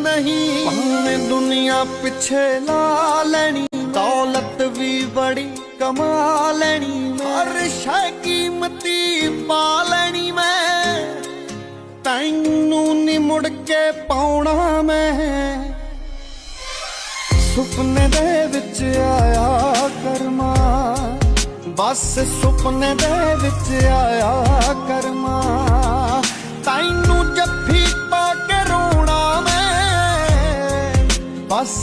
नहीं। भावें दुनिया पिछे ला लैनी, दौलत भी बड़ी कमा लैनी, हर शै कीमती पा लैनी मैं, तैनू नी मुड़ के पाउणा मैं। सुपने दे विच आया करमा, बस सुपने दे विच आया करमा, तैनू जफ्फी पा के रोना मैं, बस